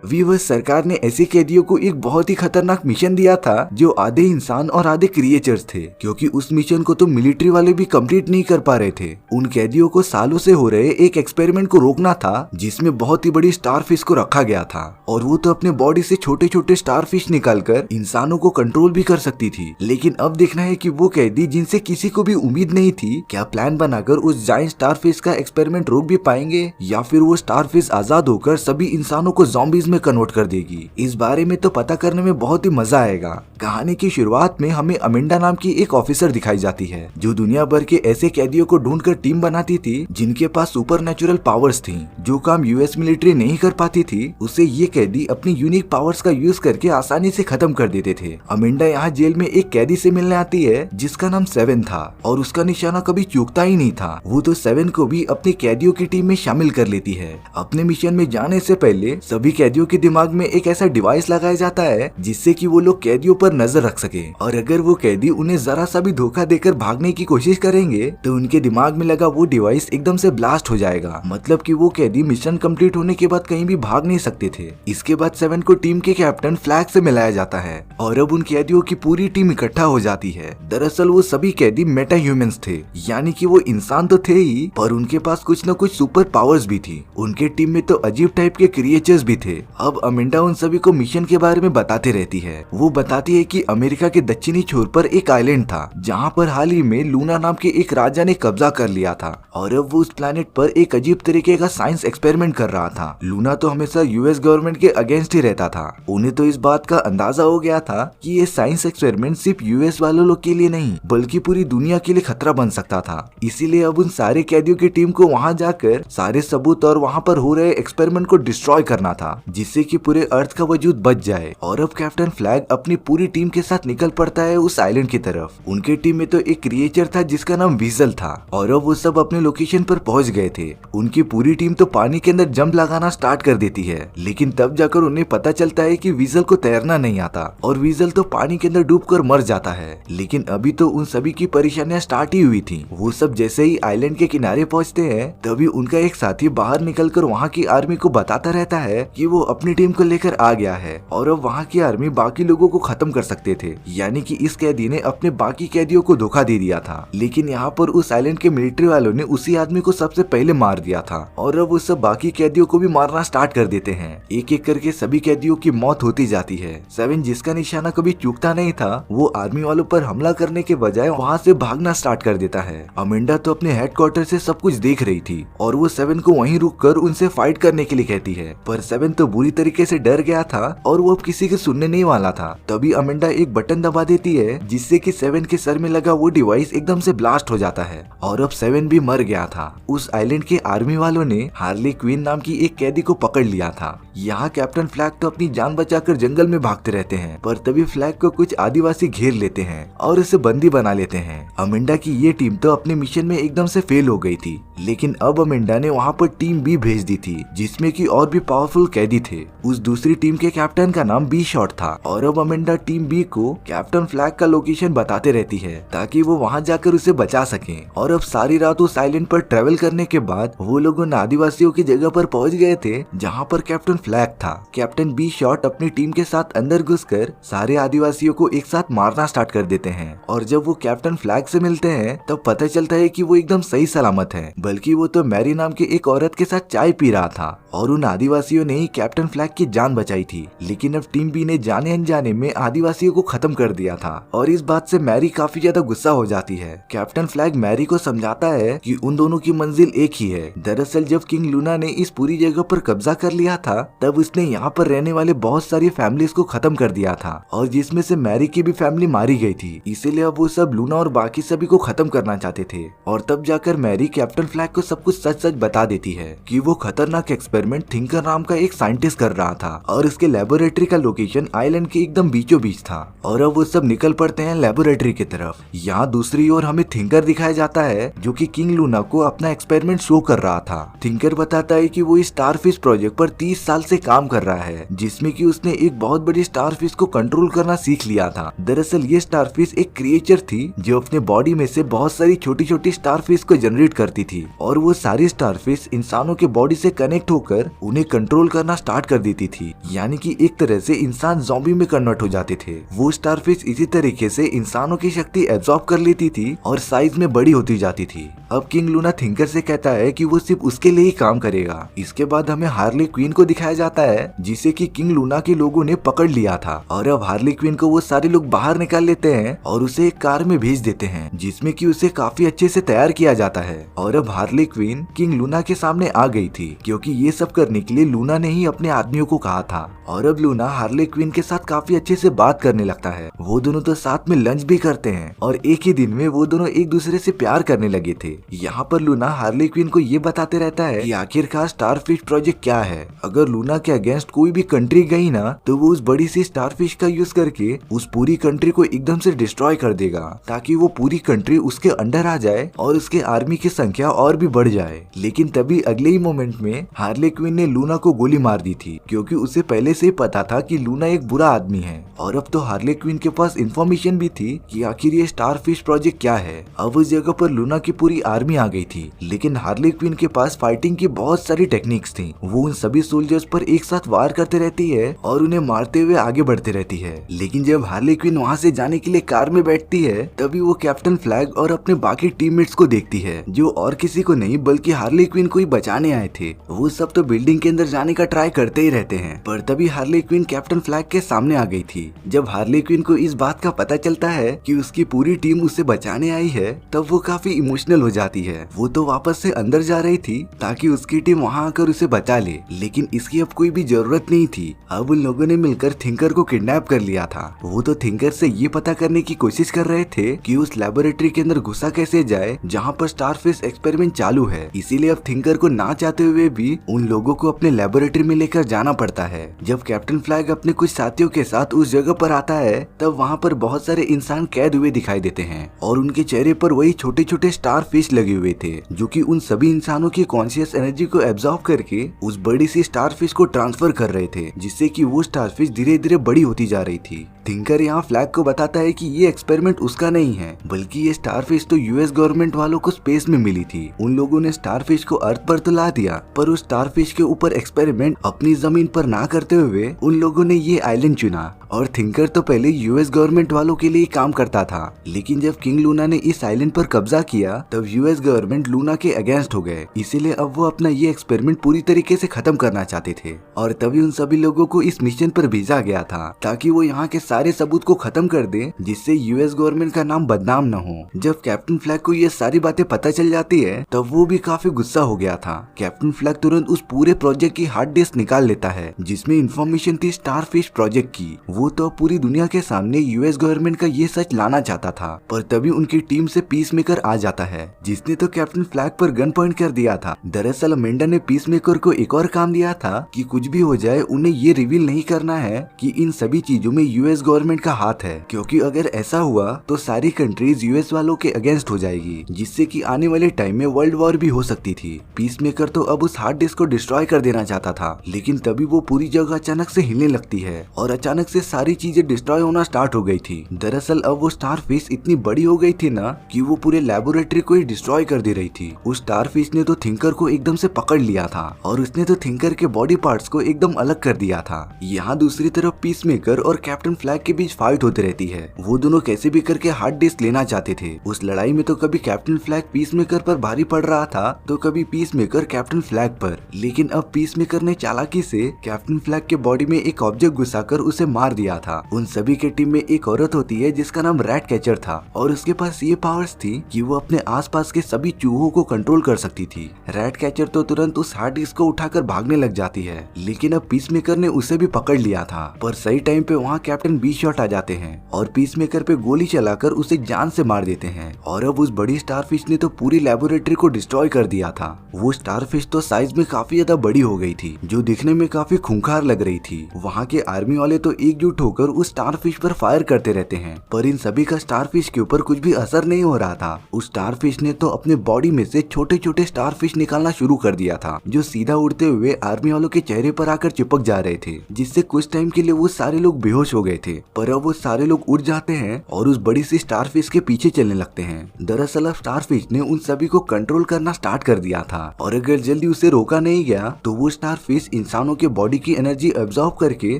Viewers, सरकार ने ऐसे कैदियों को एक बहुत ही खतरनाक मिशन दिया था जो आधे इंसान और आधे क्रिएचर्स थे, क्योंकि उस मिशन को तो मिलिट्री वाले भी कंप्लीट नहीं कर पा रहे थे। उन कैदियों को सालों से हो रहे एक एक्सपेरिमेंट को रोकना था, जिसमें बहुत ही बड़ी स्टारफिश को रखा गया था और वो तो अपने बॉडी से छोटे छोटे स्टारफिश निकालकर इंसानों को कंट्रोल भी कर सकती थी। लेकिन अब देखना है कि वो कैदी जिनसे किसी को भी उम्मीद नहीं थी, क्या प्लान बनाकर उस जायंट स्टारफिश का एक्सपेरिमेंट रोक भी पाएंगे, या फिर वो स्टारफिश आजाद होकर सभी इंसानों को ज़ॉम्बीज में कन्वर्ट कर देगी। इस बारे में तो पता करने में बहुत ही मजा आएगा। कहानी की शुरुआत में हमें अमिंडा नाम की एक ऑफिसर दिखाई जाती है, जो दुनिया भर के ऐसे कैदियों को ढूंढकर टीम बनाती थी जिनके पास सुपर नेचुरल पावर्स थी। जो काम यूएस मिलिट्री नहीं कर पाती थी, उसे ये कैदी अपनी यूनिक पावर्स का यूज करके आसानी से खत्म कर देते थे। अमिंडा यहाँ जेल में एक कैदी से मिलने आती है जिसका नाम सेवन था, और उसका निशाना कभी चूकता ही नहीं था। वो तो सेवन को भी अपनी कैदियों की टीम में शामिल कर लेती है। अपने मिशन में जाने से पहले सभी कैदियों के दिमाग में एक ऐसा डिवाइस लगाया जाता है जिससे कि वो लोग कैदियों पर नजर रख सके, और अगर वो कैदी उन्हें जरा सा भी धोखा देकर भागने की कोशिश करेंगे तो उनके दिमाग में लगा वो डिवाइस एकदम से ब्लास्ट हो जाएगा। मतलब कि वो कैदी मिशन कंप्लीट होने के बाद कहीं भी भाग नहीं सकते थे। इसके बाद सेवन को टीम के कैप्टन फ्लैग से मिलाया जाता है और अब उन कैदियों की पूरी टीम इकट्ठा हो जाती है। दरअसल वो सभी कैदी मेटा ह्यूमंस थे, यानी कि वो इंसान तो थे ही, पर उनके पास कुछ न कुछ सुपर पावर्स भी थी। उनके टीम में तो अजीब टाइप के क्रिएचर्स भी थे। अब अमिंडा उन सभी को मिशन के बारे में बताते रहती है। वो बताती है कि अमेरिका के दक्षिणी छोर पर एक आइलैंड था जहाँ पर हाल ही में लूना नाम के एक राजा ने कब्जा कर लिया था, और अब वो उस प्लेनेट पर एक अजीब तरीके का साइंस एक्सपेरिमेंट कर रहा था। लूना तो हमेशा यूएस गवर्नमेंट के अगेंस्ट ही रहता था। उन्हें तो इस बात का अंदाजा हो गया था कि ये साइंस एक्सपेरिमेंट सिर्फ यूएस वालों लोग के लिए नहीं बल्कि पूरी दुनिया के लिए खतरा बन सकता था। इसीलिए अब उन सारे कैदियों की टीम को वहाँ जाकर सारे सबूत और वहाँ पर हो रहे एक्सपेरिमेंट को डिस्ट्रॉय करना था, जिससे कि पूरे अर्थ का वजूद बच जाए। और अब कैप्टन फ्लैग अपनी पूरी टीम के साथ निकल पड़ता है उस आइलैंड की तरफ। उनके टीम में तो एक क्रिएचर था जिसका नाम वीजल था, और अब वो सब अपने लोकेशन पर पहुंच गए थे। उनकी पूरी टीम तो पानी के अंदर जंप लगाना स्टार्ट कर देती है, लेकिन तब जाकर उन्हें पता चलता है कि वीजल को तैरना नहीं आता और वीजल तो पानी के अंदर डूबकर मर जाता है। लेकिन अभी तो उन सभी की परेशानियां स्टार्ट ही हुई थी। वो सब जैसे ही आइलैंड के किनारे पहुंचते हैं तभी उनका एक साथी बाहर निकलकर वहाँ की आर्मी को बताता रहता है कि वो अपनी टीम को लेकर आ गया है और अब वहाँ की आर्मी बाकी लोगों को खत्म कर सकते थे। यानी कि इस कैदी ने अपने बाकी कैदियों को धोखा दे दिया था, लेकिन यहाँ पर उस आइलैंड के मिलिट्री वालों ने उसी आदमी को सबसे पहले मार दिया था, और अब वो सब बाकी कैदियों को भी मारना स्टार्ट कर देते हैं। एक एक करके सभी कैदियों की मौत होती जाती है। सेवन, जिसका निशाना कभी चूकता नहीं था, वो आर्मी वालों पर हमला करने के बजाय वहाँ से भागना स्टार्ट कर देता है। अमिंडा तो अपने हेडक्वार्टर से सब कुछ देख रही थी और वो सेवन को वहीं रुककर उनसे फाइट करने के लिए कहती है, पर सेवन तो बुरी तरीके से डर गया था और वो अब किसी के सुनने नहीं वाला था। तभी अमिंडा एक बटन दबा देती है जिससे कि सेवन के सर में लगा वो डिवाइस एकदम से ब्लास्ट हो जाता है और अब सेवन भी मर गया था। उस आइलैंड के आर्मी वालों ने हार्ली क्वीन नाम की एक कैदी को पकड़ लिया था। यहाँ कैप्टन फ्लैग तो अपनी जान बचाकर जंगल में भागते रहते हैं, पर तभी फ्लैग को कुछ आदिवासी घेर लेते हैं और उसे बंदी बना लेते हैं। अमिंडा की ये टीम तो अपने मिशन में एकदम से फेल हो गई थी, लेकिन अब अमिंडा ने वहाँ पर टीम बी भेज दी थी जिसमें कि और भी पावरफुल कैदी थे। उस दूसरी टीम के कैप्टन का नाम बी शॉट था और अब अमिंडा टीम बी को कैप्टन फ्लैग का लोकेशन बताते रहती है ताकि वो वहाँ जाकर उसे बचा सके। और अब सारी रात उस आइलैंड पर ट्रेवल करने के बाद वो लोग उन आदिवासियों की जगह पर पहुँच गए थे जहाँ पर कैप्टन फ्लैग था। कैप्टन बी शॉट अपनी टीम के साथ अंदर घुसकर सारे आदिवासियों को एक साथ मारना स्टार्ट कर देते हैं, और जब वो कैप्टन फ्लैग से मिलते हैं तब पता चलता है कि वो एकदम सही सलामत है, बल्कि वो तो मैरी नाम के एक औरत के साथ चाय पी रहा था और उन आदिवासियों ने ही कैप्टन फ्लैग की जान बचाई थी। लेकिन अब टीम बी ने जाने अनजाने में आदिवासियों को खत्म कर दिया था और इस बात से मैरी काफी ज्यादा गुस्सा हो जाती है। कैप्टन फ्लैग मैरी को समझाता है कि उन दोनों की मंजिल एक ही है। दरअसल जब किंग लूना ने इस पूरी जगह पर कब्जा कर लिया था तब उसने यहाँ पर रहने वाले बहुत सारी फैमिलीज को खत्म कर दिया था, और जिसमें से मैरी की भी फैमिली मारी गई थी। इसीलिए अब वो सब लूना और बाकी सभी को खत्म करना चाहते थे, और तब जाकर मैरी कैप्टन फ्लैग को सब कुछ सच सच बता देती है कि वो खतरनाक एक्सपेरिमेंट थिंकर नाम का एक साइंटिस्ट कर रहा था और इसके लेबोरेटरी का लोकेशन आइलैंड के एकदम बीचों बीच था और अब वो सब निकल पड़ते हैं लेबोरेटरी की तरफ। यहाँ दूसरी ओर हमें थिंकर दिखाया जाता है जो कि किंग लूना को अपना एक्सपेरिमेंट शो कर रहा था। थिंकर बताता है कि वो इस स्टारफिश प्रोजेक्ट पर 30 साल से काम कर रहा है, जिसमें कि उसने एक बहुत बड़ी स्टारफिश को कंट्रोल करना सीख लिया था। दरअसल ये स्टारफिश एक क्रिएचर थी जो अपने बॉडी में से बहुत सारी छोटी छोटी स्टारफिश को जनरेट करती थी और वो सारी स्टारफिश इंसानों के बॉडी से कनेक्ट होकर उन्हें कंट्रोल करना स्टार्ट कर देती थी, यानी कि एक तरह से इंसान ज़ॉम्बी में कन्वर्ट हो जाते थे। वो स्टारफिश इसी तरीके से इंसानों की शक्ति एब्जॉर्ब कर लेती थी और साइज में बड़ी होती जाती थी। अब किंग लूना थिंकर से कहता है कि वो सिर्फ उसके लिए ही काम करेगा। इसके बाद हमें हार्ली क्वीन को दिखाया जाता है जिसे कि किंग लूना के लोगों ने पकड़ लिया था और अब हार्ली क्वीन को वो सारे लोग बाहर निकाल लेते हैं और उसे एक कार में भेज देते हैं जिसमें कि उसे काफी अच्छे से तैयार किया जाता है। और अब हार्ली क्वीन किंग लूना के सामने आ गई थी क्योंकि ये सब करने के लिए लूना ने ही अपने आदमियों को कहा था। और अब लूना हार्ली क्वीन के साथ काफी अच्छे से बात करने लगता है। वो दोनों तो साथ में लंच भी करते हैं और एक ही दिन में वो दोनों एक दूसरे से प्यार करने लगे थे। यहाँ पर लूना हार्ली क्वीन को ये बताते रहता है कि आखिरकार स्टारफिश प्रोजेक्ट क्या है। अगर लूना के अगेंस्ट कोई भी कंट्री गई ना तो वो उस बड़ी सी स्टारफिश का यूज करके उस पूरी कंट्री को एकदम से डिस्ट्रॉय कर देगा ताकि वो पूरी कंट्री उसके अंडर आ जाए और उसके आर्मी की संख्या और भी बढ़ जाए। लेकिन तभी अगले ही मोमेंट में हार्ली क्वीन ने लूना को गोली मार दी थी क्योंकि उसे पहले से ही पता था कि लूना एक बुरा आदमी है। और अब तो हार्ली क्वीन के पास इंफॉर्मेशन भी थी कि आखिर ये स्टारफिश प्रोजेक्ट क्या है। अब उस जगह पर लूना की पूरी आर्मी आ गई थी, लेकिन हार्ली क्वीन के पास फाइटिंग की बहुत सारी टेक्निक्स थी। वो उन सभी सोल्जर्स पर एक साथ वार करते रहती है और उन्हें मारते हुए आगे बढ़ते रहती है। लेकिन जब हार्ली क्वीन वहाँ से जाने के लिए कार में बैठती है तभी वो कैप्टन फ्लैग और अपने बाकी टीममेट्स को देखती है जो और किसी को नहीं बल्कि हार्ली क्वीन को ही बचाने आए थे। वो सब तो बिल्डिंग के अंदर जाने का ट्राई करते ही रहते हैं, पर तभी हार्ली क्वीन कैप्टन फ्लैग के सामने आ गई थी। जब हार्ली क्वीन को इस बात का पता चलता है कि उसकी पूरी टीम उसे बचाने आई है तब वो काफी इमोशनल हो जाती है। वो तो वापस से अंदर जा रही थी ताकि उसकी टीम वहाँ आकर उसे बचा ले, लेकिन इसकी अब कोई भी जरूरत नहीं थी। अब उन लोगों ने मिलकर थिंकर को किडनैप कर लिया था। वो तो थिंकर से ये पता करने की कोशिश कर रहे थे कि उस लेबोरेटरी के अंदर घुसा कैसे जाए जहाँ पर स्टारफिश एक्सपेरिमेंट चालू है। इसीलिए अब थिंकर को ना चाहते हुए भी उन लोगों को अपने लेबोरेटरी में लेकर जाना पड़ता है। जब कैप्टन फ्लैग अपने कुछ साथियों के साथ उस जगह पर आता है तब वहाँ पर बहुत सारे इंसान कैद हुए दिखाई देते हैं और उनके चेहरे पर वही छोटे छोटे स्टारफिश लगे हुए थे जो कि उन सभी इंसानों की कॉन्शियस एनर्जी को एब्जॉर्ब करके उस बड़ी सी स्टारफिश को ट्रांसफर कर रहे थे, जिससे कि वो स्टारफिश धीरे धीरे बड़ी होती जा रही थी। थिंकर यहाँ फ्लैग को बताता है कि ये एक्सपेरिमेंट उसका नहीं है बल्कि ये स्टारफिश तो यूएस गवर्नमेंट वालों को स्पेस में मिली थी। उन लोगों ने स्टारफिश को अर्थ पर तो ला दिया पर उस स्टारफिश के ऊपर एक्सपेरिमेंट अपनी जमीन पर ना करते हुए उन लोगों ने ये आइलैंड चुना। और थिंकर तो पहले यूएस गवर्नमेंट वालों के लिए काम करता था, लेकिन जब किंग लूना ने इस आइलैंड पर कब्जा किया तब यूएस गवर्नमेंट लूना के अगेंस्ट हो गए। इसीलिए अब वो अपना ये एक्सपेरिमेंट पूरी तरीके से खत्म करना चाहते थे और तभी उन सभी लोगों को इस मिशन पर भेजा गया था ताकि वो यहाँ के सारे सबूत को खत्म कर दे जिससे यूएस गवर्नमेंट का नाम बदनाम न हो। जब कैप्टन फ्लैग को ये सारी बातें पता चल जाती है तब वो भी काफी गुस्सा हो गया था। कैप्टन फ्लैग तुरंत उस पूरे प्रोजेक्ट की हार्ड डिस्क निकाल लेता है जिसमें इंफॉर्मेशन थी स्टारफिश प्रोजेक्ट की। वो तो पूरी दुनिया के सामने यूएस गवर्नमेंट का ये सच लाना चाहता था, पर तभी उनकी टीम से पीस मेकर आ जाता है जिसने तो कैप्टन फ्लैग पर गन पॉइंट कर दिया था। दरअसल अमेंडा ने पीस मेकर को एक और काम दिया था कि कुछ भी हो जाए उन्हें ये रिवील नहीं करना है कि इन सभी चीजों में यूएस गवर्नमेंट का हाथ है, क्योंकि अगर ऐसा हुआ तो सारी कंट्रीज यूएस वालों के अगेंस्ट हो जाएगी जिससे कि आने वाले टाइम में वर्ल्ड वॉर भी हो सकती थी। पीस मेकर तो अब उस हार्ड डिस्क को डिस्ट्रॉय कर देना चाहता था, लेकिन तभी वो पूरी जगह अचानक से हिलने लगती है और अचानक से सारी चीजें डिस्ट्रॉय होना स्टार्ट हो गई थी। दरअसल अब वो स्टारफिश इतनी बड़ी हो गई थी ना कि वो पूरे लेबोरेटरी को ही डिस्ट्रॉय कर दे रही थी। उस स्टारफिश ने तो थिंकर को एकदम से पकड़ लिया था और उसने तो थिंकर के बॉडी पार्ट्स को एकदम अलग कर दिया था। यहाँ दूसरी तरफ पीस मेकर और कैप्टन फ्लैग के बीच फाइट होती रहती है। वो दोनों कैसे भी करके हार्ड डिस्क लेना चाहते थे। उस लड़ाई में तो कभी कैप्टन फ्लैग पीस मेकर पर भारी पड़ रहा था तो कभी पीस मेकर कैप्टन फ्लैग पर, लेकिन अब पीस मेकर ने चालाकी से कैप्टन फ्लैग के बॉडी में एक ऑब्जेक्ट घुसाकर उसे मार दिया था। उन सभी के टीम में एक औरत होती है जिसका नाम रैट कैचर था और उसके पास ये पावर्स थी कि वो अपने आसपास के सभी चूहों को कंट्रोल कर सकती थी। रैट कैचर तो तुरंत उस हार्ड डिस्क को उठाकर भागने लग जाती है, लेकिन अब पीस मेकर ने उसे भी पकड़ लिया था। पर सही टाइम पे वहाँ कैप्टन बी शॉट आ जाते हैं और पीसमेकर पे गोली चलाकर उसे जान से मार देते हैं। और अब उस बड़ी स्टारफिश ने तो पूरी लेबोरेटरी को डिस्ट्रॉय कर दिया था। वो स्टारफिश तो साइज में काफी ज्यादा बड़ी हो गई थी, जो दिखने में काफी खूंखार लग रही थी। वहाँ के आर्मी वाले तो एकजुट होकर उस स्टारफिश पर फायर करते रहते हैं, पर इन सभी का स्टारफिश के ऊपर कुछ भी असर नहीं हो रहा था। उस स्टारफिश ने तो अपने बॉडी में से छोटे छोटे स्टारफिश निकालना शुरू कर दिया था, जो सीधा उड़ते हुए आर्मी वालों के चेहरे पर आकर चिपक जा रहे थे, जिससे कुछ टाइम के लिए वो सारे लोग बेहोश हो गए थे। पर अब वो सारे लोग उड़ जाते हैं और उस बड़ी सी स्टारफिश के पीछे चलने लगते हैं। दरअसल अब स्टारफिश ने उन सभी को कंट्रोल करना स्टार्ट कर दिया था, और अगर जल्दी उसे रोका नहीं गया तो वो स्टारफिश इंसानों के बॉडी की एनर्जी एब्जॉर्ब करके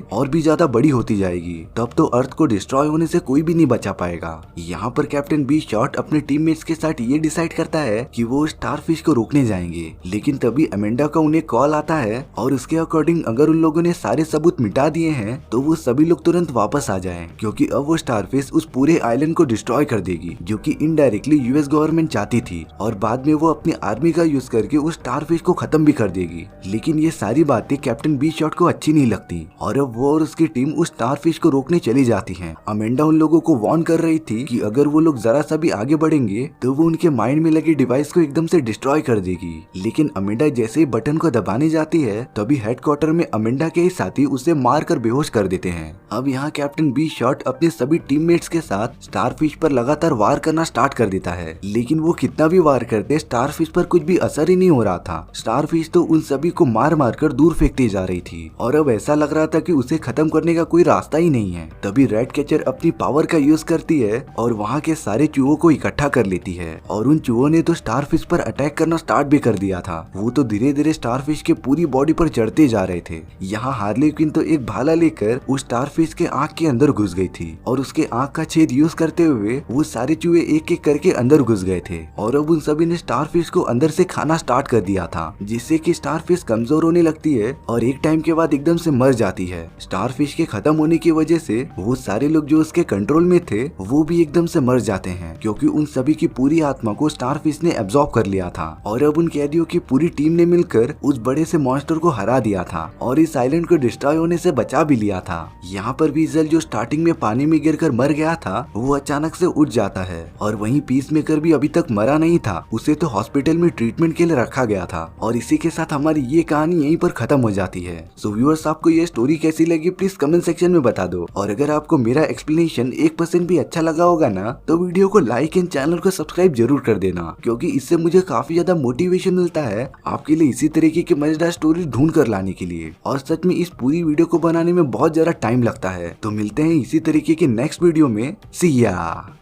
और भी ज्यादा बड़ी होती जाएगी। तब तो अर्थ को डिस्ट्रॉय होने से कोई भी नहीं बचा पाएगा। यहाँ पर कैप्टन बी शॉट अपने टीममेट्स के साथ ये डिसाइड करता है कि वो स्टारफिश को रोकने जाएंगे, लेकिन तभी अमेंडा का उन्हें कॉल आता है और उसके अकॉर्डिंग अगर उन लोगों ने सारे सबूत मिटा दिए हैं तो वो सभी लोग तुरंत वापस आ जाएं, क्योंकि अब वो स्टारफिश उस पूरे आइलैंड को डिस्ट्रॉय कर देगी, जो कि इनडायरेक्टली यूएस गवर्नमेंट चाहती थी, और बाद में वो अपनी आर्मी का यूज करके उस स्टारफिश को खत्म भी कर देगी। लेकिन ये सारी बातें कैप्टन बी शॉट को अच्छी नहीं लगती और अब वो और उसकी टीम उस स्टारफिश को रोकने चली जाती है। अमेंडा उन लोगों को वार्न कर रही थी कि अगर वो लोग जरा सा भी आगे बढ़ेंगे तो वो उनके माइंड में लगे डिवाइस को एकदम से डिस्ट्रॉय कर देगी। लेकिन अमेंडा जैसे ही बटन को दबाने जाती है तभी हेडक्वार्टर में अमेंडा के ही साथी उसे मार कर बेहोश कर देते हैं। अब यहाँ कैप्टन बी शॉट अपने सभी टीममेट्स के साथ स्टारफिश पर लगातार वार करना स्टार्ट कर देता है, लेकिन वो कितना भी वार करते स्टारफिश पर कुछ भी असर ही नहीं हो रहा था। स्टारफिश तो उन सभी को मार मार कर दूर फेंकती जा रही थी और अब ऐसा लग रहा था कि उसे खत्म करने का कोई रास्ता ही नहीं है। तभी रेड कैचर अपनी पावर का यूज करती है और वहाँ के सारे चूहों को इकट्ठा कर लेती है, और उन चूहों ने तो स्टारफिश पर अटैक करना स्टार्ट भी कर दिया था। वो तो धीरे धीरे स्टारफिश के पूरी बॉडी पर चढ़ते जा रहे थे। यहाँ हार्ली क्विन तो एक भाला लेकर उस स्टारफिश के आँख के अंदर घुस गई थी और उसके आँख का छेद यूज करते हुए वो सारे चूहे एक एक करके अंदर घुस गए थे, और अब उन सभी ने स्टारफिश को अंदर से खाना स्टार्ट कर दिया था, जिससे कि स्टारफिश कमजोर होने लगती है और एक टाइम के बाद एकदम से मर जाती है। स्टारफिश के खत्म होने की वजह से वो सारे लोग जो उसके कंट्रोल में थे वो भी एकदम से मर जाते हैं, क्योंकि उन सभी की पूरी आत्मा को स्टारफिश ने एब्जॉर्ब कर लिया था। और अब उन कैदियों की पूरी टीम ने मिलकर उस बड़े से मॉन्स्टर को हरा दिया था और इस आइलैंड को डिस्ट्रॉय होने से बचा भी लिया था। यहाँ पर वीजल जो स्टार्टिंग में पानी में गिरकर मर गया था वो अचानक से उठ जाता है, और वहीं पीसमेकर भी अभी तक मरा नहीं था, उसे तो हॉस्पिटल में ट्रीटमेंट के लिए रखा गया था। और इसी के साथ हमारी ये कहानी यहीं पर खत्म हो जाती है। सो व्यूअर्स, आपको ये स्टोरी कैसी लगी प्लीज कमेंट सेक्शन में बता दो, और अगर आपको मेरा एक्सप्लेनेशन 1% भी अच्छा लगा होगा ना तो वीडियो को लाइक एंड चैनल को सब्सक्राइब जरूर कर देना, क्योंकि इससे मुझे काफी ज्यादा मोटिवेशन मिलता है आपके लिए इसी तरीके की मजेदार स्टोरी ढूंढ कर लाने के लिए। और सच में इस पूरी वीडियो को बनाने में बहुत ज्यादा टाइम लगता है। तो मिलते हैं इसी तरीके के नेक्स्ट वीडियो में। सी या।